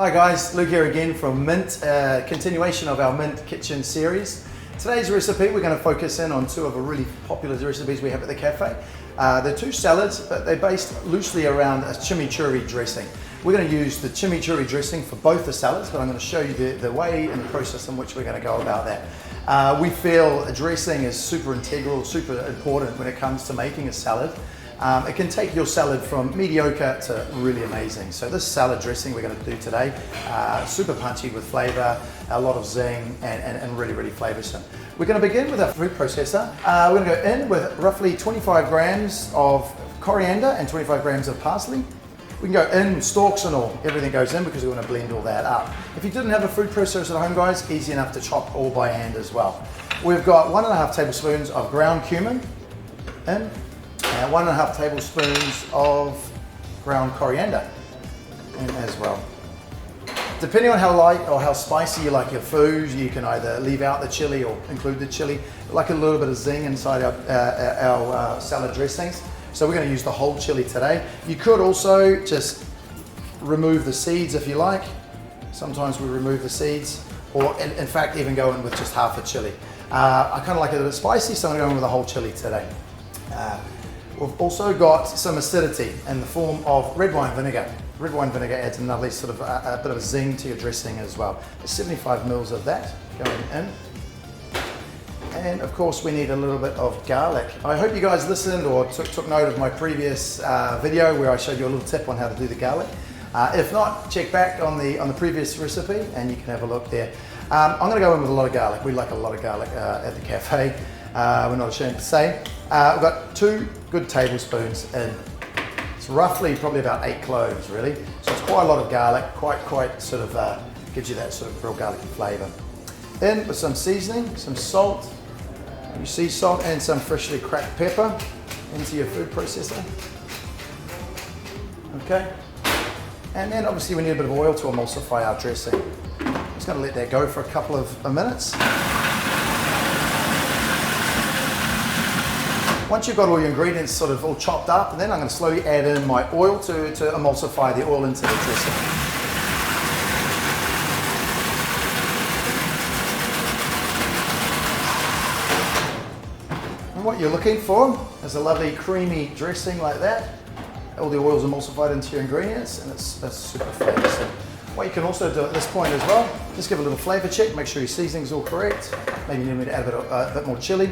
Hi guys, Luke here again from Mint, continuation of our Mint Kitchen series. Today's recipe, we're going to focus in on two of the really popular recipes we have at the cafe. They're two salads, but they're based loosely around a chimichurri dressing. We're going to use the chimichurri dressing for both the salads, but I'm going to show you the way and the process in which we're going to go about that. We feel a dressing is super integral, super important when it comes to making a salad. It can take your salad from mediocre to really amazing. So this salad dressing we're going to do today, super punchy with flavor, a lot of zing, and really, really flavorsome. We're going to begin with a food processor. We're going to go in with roughly 25 grams of coriander and 25 grams of parsley. We can go in with stalks and all, everything goes in because we want to blend all that up. If you didn't have a food processor at home, guys, easy enough to chop all by hand as well. We've got 1.5 tablespoons of ground cumin in. 1.5 tablespoons of ground coriander in as well. Depending on how light or how spicy you like your food, you can either leave out the chili or include the chili. I like a little bit of zing inside our salad dressings, so we're going to use the whole chili today. You could also just remove the seeds if you like. Sometimes we remove the seeds, or in fact even go in with just half a chili. I kind of like it a bit spicy, so I'm going to go in with the whole chili today. We've also got some acidity in the form of red wine vinegar. Red wine vinegar adds another sort of a bit of a zing to your dressing as well. There's 75 mils of that going in. And of course we need a little bit of garlic. I hope you guys listened or took note of my previous video where I showed you a little tip on how to do the garlic. If not, check back on the previous recipe and you can have a look there. I'm going to go in with a lot of garlic. We like a lot of garlic at the cafe. We're not ashamed to say. We've got 2 good tablespoons in. It's roughly probably about 8 cloves really. So it's quite a lot of garlic, quite sort of gives you that sort of real garlicky flavour. In with some seasoning, some salt, maybe sea salt, and some freshly cracked pepper into your food processor. Okay. And then obviously we need a bit of oil to emulsify our dressing. Just going to let that go for a couple of minutes. Once you've got all your ingredients sort of all chopped up, then I'm going to slowly add in my oil to emulsify the oil into the dressing. And what you're looking for is a lovely creamy dressing like that. All the oil's emulsified into your ingredients and that's super flavorsome. What you can also do at this point as well, just give a little flavor check, make sure your seasoning's all correct. Maybe you need to add a bit more chili.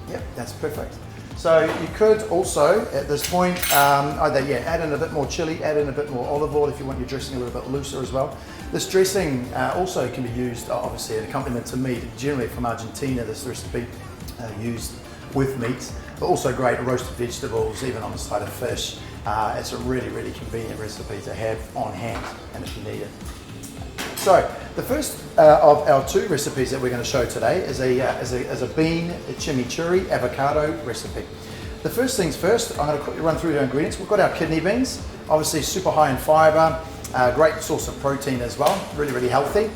Yep, that's perfect. So you could also, at this point, either add in a bit more chili, add in a bit more olive oil if you want your dressing a little bit looser as well. This dressing also can be used, obviously, an accompaniment to meat. Generally from Argentina, this recipe used with meat, but also great roasted vegetables, even on the side of fish. It's a really, really convenient recipe to have on hand, and if you need it. So the first of our 2 recipes that we're going to show today is a bean chimichurri avocado recipe. The first things first, I'm going to quickly run through the ingredients. We've got our kidney beans, obviously super high in fibre, great source of protein as well, really, really healthy.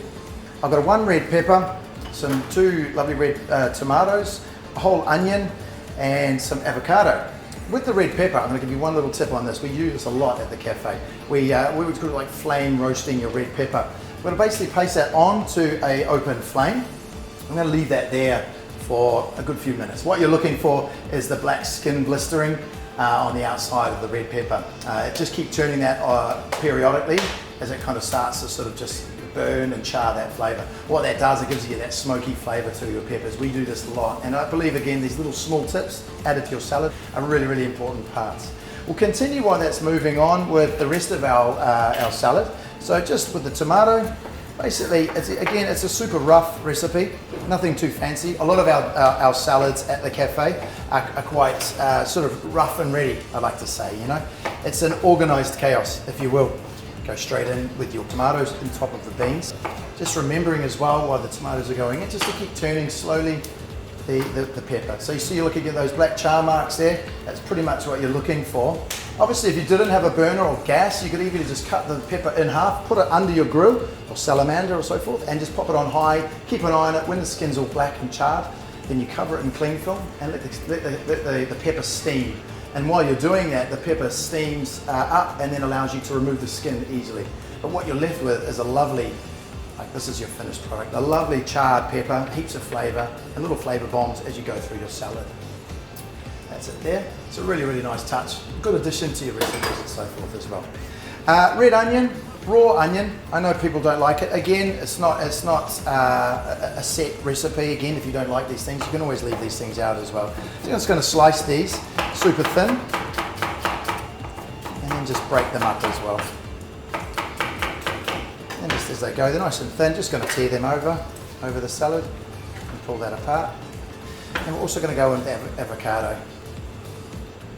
I've got 1 red pepper, some 2 lovely red tomatoes, a whole onion, and some avocado. With the red pepper, I'm going to give you one little tip on this. We use this a lot at the cafe. We would call it like flame roasting your red pepper. We're going to basically place that onto an open flame. I'm going to leave that there for a good few minutes. What you're looking for is the black skin blistering on the outside of the red pepper. Just keep turning that periodically as it kind of starts to sort of just burn and char that flavour. What that does, it gives you that smoky flavour to your peppers. We do this a lot, and I believe again these little small tips added to your salad are really, really important parts. We'll continue while that's moving on with the rest of our salad. So just with the tomato, basically, it's a super rough recipe, nothing too fancy. A lot of our salads at the cafe are quite sort of rough and ready, I like to say, you know. It's an organised chaos, if you will. Go straight in with your tomatoes on top of the beans. Just remembering as well while the tomatoes are going in, just to keep turning slowly the pepper. So you see you're looking at those black char marks there, that's pretty much what you're looking for. Obviously if you didn't have a burner or gas, you could easily just cut the pepper in half, put it under your grill or salamander or so forth, and just pop it on high, keep an eye on it. When the skin's all black and charred, then you cover it in cling film and let the pepper steam And while you're doing that, the pepper steams up and then allows you to remove the skin easily. But what you're left with is a lovely, like this is your finished product, a lovely charred pepper, heaps of flavor, and little flavor bombs as you go through your salad. That's it there. It's a really, really nice touch. Good addition to your recipes and so forth as well. Red onion, raw onion. I know people don't like it. Again, it's not a set recipe. Again, if you don't like these things, you can always leave these things out as well. So I'm just going to slice these super thin and then just break them up as well. And just as they go, they're nice and thin. Just going to tear them over the salad and pull that apart. And we're also going to go with avocado.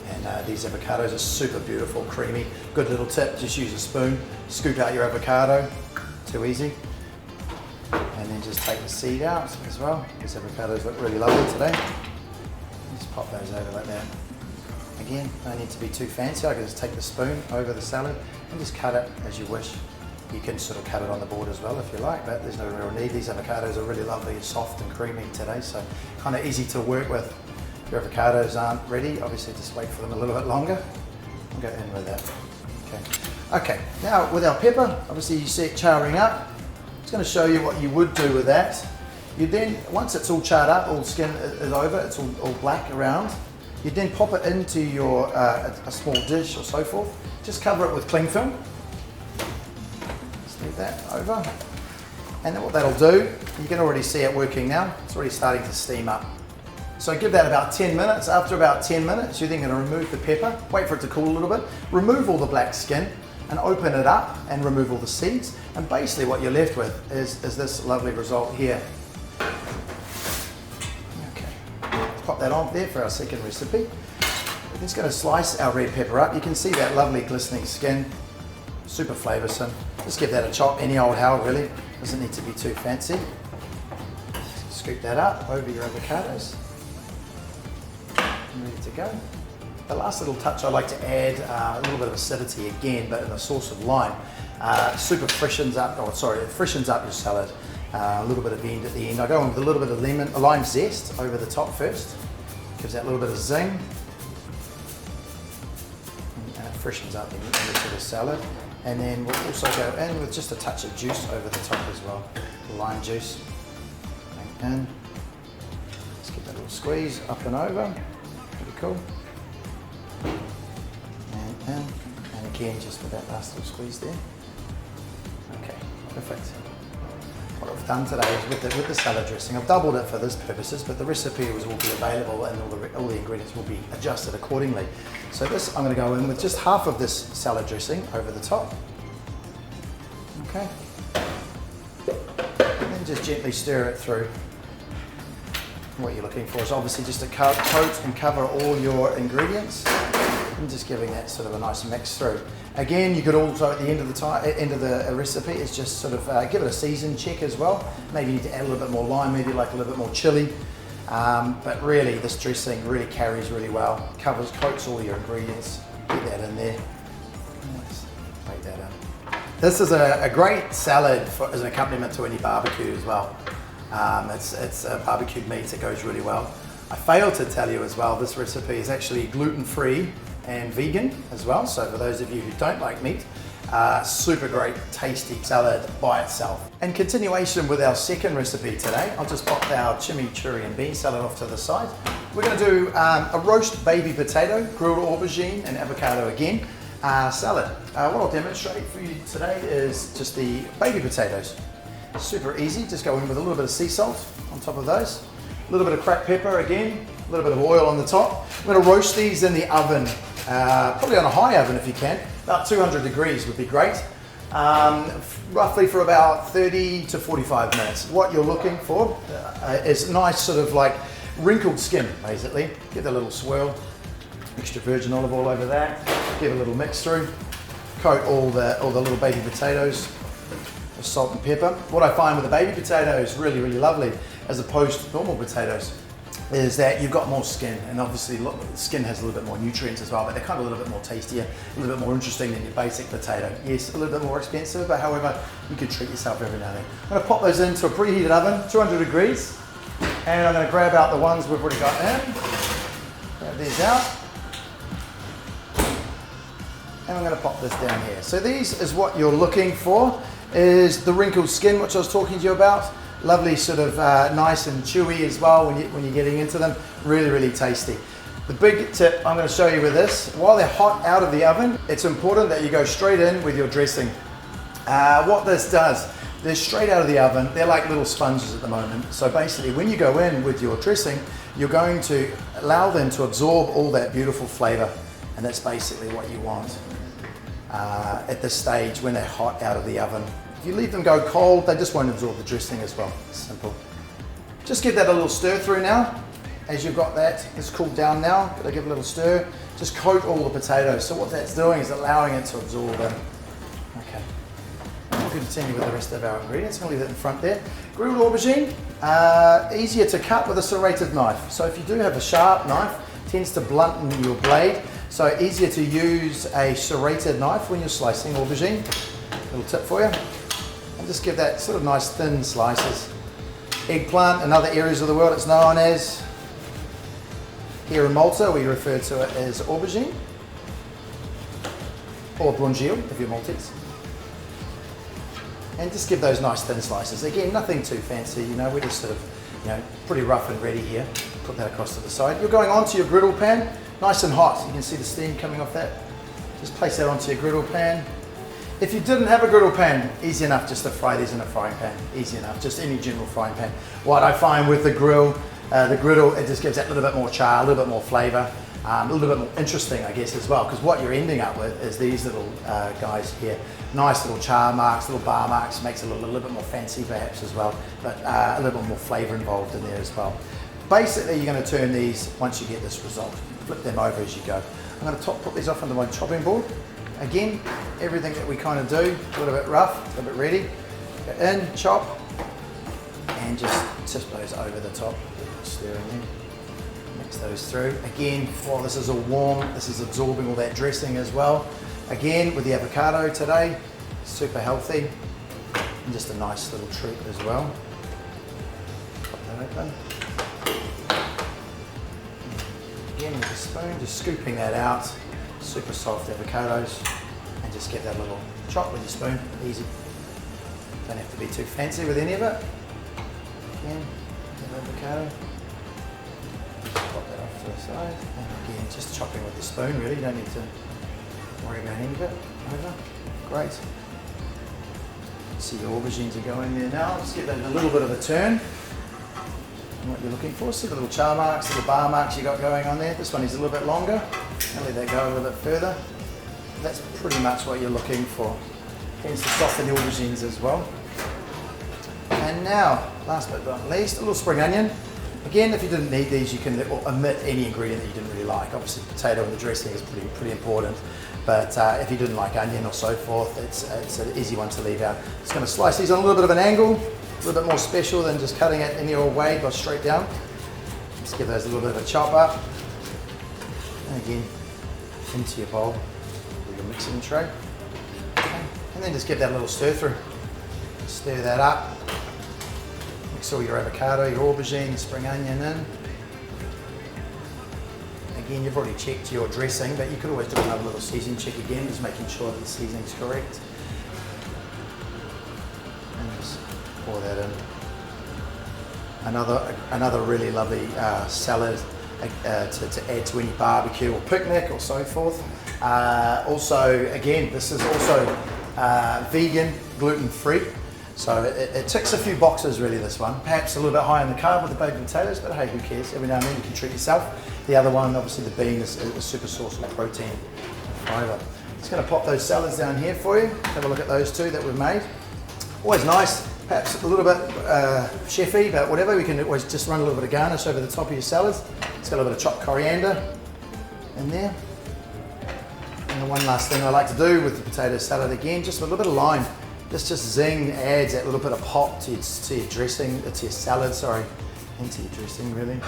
And these avocados are super beautiful, creamy. Good little tip, just use a spoon, scoop out your avocado, too easy. And then just take the seed out as well. These avocados look really lovely today. Just pop those over like that. Again, don't need to be too fancy. I can just take the spoon over the salad and just cut it as you wish. You can sort of cut it on the board as well if you like, but there's no real need. These avocados are really lovely, soft and creamy today, so kind of easy to work with. If your avocados aren't ready, obviously just wait for them a little bit longer. We'll go in with that. Okay, now with our pepper, obviously you see it charring up. It's going to show you what you would do with that. You then, once it's all charred up, all the skin is over, it's all black around, you then pop it into your a small dish or so forth. Just cover it with cling film. Just leave that over. And then what that'll do, you can already see it working now. It's already starting to steam up. So give that about 10 minutes. After about 10 minutes, you're then going to remove the pepper, wait for it to cool a little bit, remove all the black skin and open it up and remove all the seeds. And basically what you're left with is this lovely result here. Okay, let's pop that on there for our second recipe. We're just going to slice our red pepper up. You can see that lovely glistening skin, super flavoursome. Just give that a chop, any old how really, doesn't need to be too fancy. Scoop that up over your avocados. Ready to go. The last little touch I like to add a little bit of acidity again, but in a sauce of lime. Super freshens up, it freshens up your salad. A little bit of end at the end. I go in with a little bit of lime zest over the top first. Gives that little bit of zing. And it freshens up the end of the salad. And then we'll also go in with just a touch of juice over the top as well. Lime juice. And just give that a little squeeze up and over. Pretty cool. And again, just with that last little squeeze there. Okay, perfect. What I've done today is with the salad dressing, I've doubled it for this purposes, but the recipe will be available and all the ingredients will be adjusted accordingly. So this, I'm going to go in with just half of this salad dressing over the top. Okay. And then just gently stir it through. What you're looking for is obviously just to coat and cover all your ingredients and just giving that sort of a nice mix through. Again, you could also at the end of the recipe is just sort of give it a season check as well. Maybe you need to add a little bit more lime, maybe like a little bit more chili. But really this dressing really carries really well, coats all your ingredients. Get that in there. Let's make that in. This is a great salad as an accompaniment to any barbecue as well. It's a barbecued meat, it goes really well. I failed to tell you as well, this recipe is actually gluten-free and vegan as well. So for those of you who don't like meat, super great, tasty salad by itself. In continuation with our second recipe today, I'll just pop our chimichurri and bean salad off to the side. We're going to do a roast baby potato, grilled aubergine and avocado again, salad. What I'll demonstrate for you today is just the baby potatoes. Super easy, just go in with a little bit of sea salt on top of those. A little bit of cracked pepper again, a little bit of oil on the top. I'm going to roast these in the oven, probably on a high oven if you can. About 200 degrees would be great. Roughly for about 30 to 45 minutes. What you're looking for is nice sort of like wrinkled skin basically. Give it a little swirl, extra virgin olive oil over that. Give a little mix through. Coat all the little baby potatoes with salt and pepper. What I find with the baby potatoes really, really lovely as opposed to normal potatoes is that you've got more skin, and obviously skin has a little bit more nutrients as well, but they're kind of a little bit more tastier, a little bit more interesting than your basic potato. Yes, a little bit more expensive, but however, you can treat yourself every now and then. I'm going to pop those into a preheated oven, 200 degrees, and I'm going to grab out the ones we've already got in. Grab these out. I'm going to pop this down here. So these is what you're looking for, is the wrinkled skin, which I was talking to you about. Lovely, sort of nice and chewy as well when you're getting into them. Really, really tasty. The big tip I'm going to show you with this, while they're hot out of the oven, it's important that you go straight in with your dressing. What this does, they're straight out of the oven. They're like little sponges at the moment. So basically, when you go in with your dressing, you're going to allow them to absorb all that beautiful flavor. And that's basically what you want at this stage when they're hot out of the oven. If you leave them go cold, they just won't absorb the dressing as well. Simple. Just give that a little stir through now. As you've got that, it's cooled down now. Gotta give a little stir. Just coat all the potatoes. So what that's doing is allowing it to absorb them. Okay. We'll continue with the rest of our ingredients. I'm gonna leave that in front there. Grilled aubergine, easier to cut with a serrated knife. So if you do have a sharp knife, it tends to blunt your blade. So easier to use a serrated knife when you're slicing aubergine. Little tip for you. And just give that sort of nice thin slices. Eggplant, in other areas of the world it's known as, here in Malta we refer to it as aubergine, or bronzil if you're Maltese. And just give those nice thin slices. Again, nothing too fancy, you know, we're just sort of, you know, pretty rough and ready here. Put that across to the side. You're going onto your griddle pan, nice and hot. You can see the steam coming off that. Just place that onto your griddle pan. If you didn't have a griddle pan, easy enough just to fry these in a frying pan. Easy enough, just any general frying pan. What I find with the griddle, it just gives that little bit more char, a little bit more flavor, a little bit more interesting, I guess, as well. Because what you're ending up with is these little guys here. Nice little char marks, little bar marks, makes it a little bit more fancy perhaps as well, but a little bit more flavor involved in there as well. Basically, you're going to turn these once you get this result. Flip them over as you go. I'm going to put these off onto my chopping board. Again, everything that we kind of do, a little bit rough, a little bit ready. Go in, chop, and just tip those over the top. Stir in there. Mix those through. Again, while this is all warm, this is absorbing all that dressing as well. Again, with the avocado today, super healthy, and just a nice little treat as well. Pop that open. Again, with the spoon, just scooping that out. Super soft avocados, and just get that little chop with your spoon, easy. Don't have to be too fancy with any of it. Again, the avocado. Pop that off to the side, and again, just chopping with the spoon really, you don't need to worry about any of it. Over. Great. See your aubergines are going there now. Just give that a little bit of a turn. And what you're looking for, see the little char marks, little bar marks you got going on there. This one is a little bit longer. I'll let that go a little bit further. That's pretty much what you're looking for. Tends to soften the aubergines as well. And now, last but not least, a little spring onion. Again, if you didn't need these, you can omit any ingredient that you didn't really like. Obviously, potato and the dressing is pretty important. But if you didn't like onion or so forth, it's an easy one to leave out. Just going to slice these on a little bit of an angle, a little bit more special than just cutting it any old way, go straight down. Just give those a little bit of a chop up. And again, into your bowl with your mixing tray. Okay. And then just give that a little stir through. Stir that up. Mix all your avocado, your aubergine, your spring onion in. Again, you've already checked your dressing, but you could always do another little seasoning check again, just making sure that the seasoning is correct. And just pour that in. Another really lovely salad to add to any barbecue or picnic or so forth. Also, again, this is also vegan, gluten-free. So it ticks a few boxes really, this one. Perhaps a little bit high on the carb with the baked potatoes, but hey, who cares? Every now and then you can treat yourself. The other one, obviously the bean, is a super source of protein and fiber. Just gonna pop those salads down here for you. Have a look at those two that we've made. Always nice, perhaps a little bit chefy, but whatever, we can always just run a little bit of garnish over the top of your salads. It's got a little bit of chopped coriander in there. And the one last thing I like to do with the potato salad, again, just a little bit of lime. This just zing adds that little bit of pop to your dressing, to your salad, sorry, into your dressing really.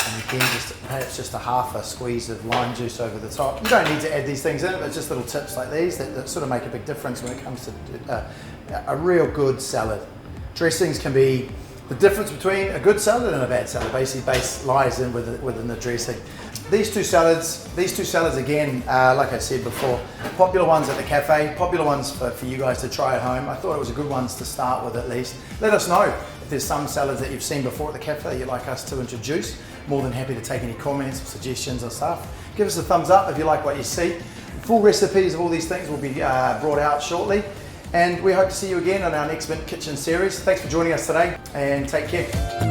And again, perhaps just a half a squeeze of lime juice over the top. You don't need to add these things in, but just little tips like these that sort of make a big difference when it comes to a real good salad. Dressings can be the difference between a good salad and a bad salad. Basically, base lies in within the dressing. these two salads again, like I said before, popular ones at the cafe, popular ones for you guys to try at home. I thought it was a good ones to start with at least. Let us know if there's some salads that you've seen before at the cafe you'd like us to introduce. More than happy to take any comments, suggestions or stuff. Give us a thumbs up if you like what you see. Full recipes of all these things will be brought out shortly. And we hope to see you again on our next Mint Kitchen series. Thanks for joining us today and take care.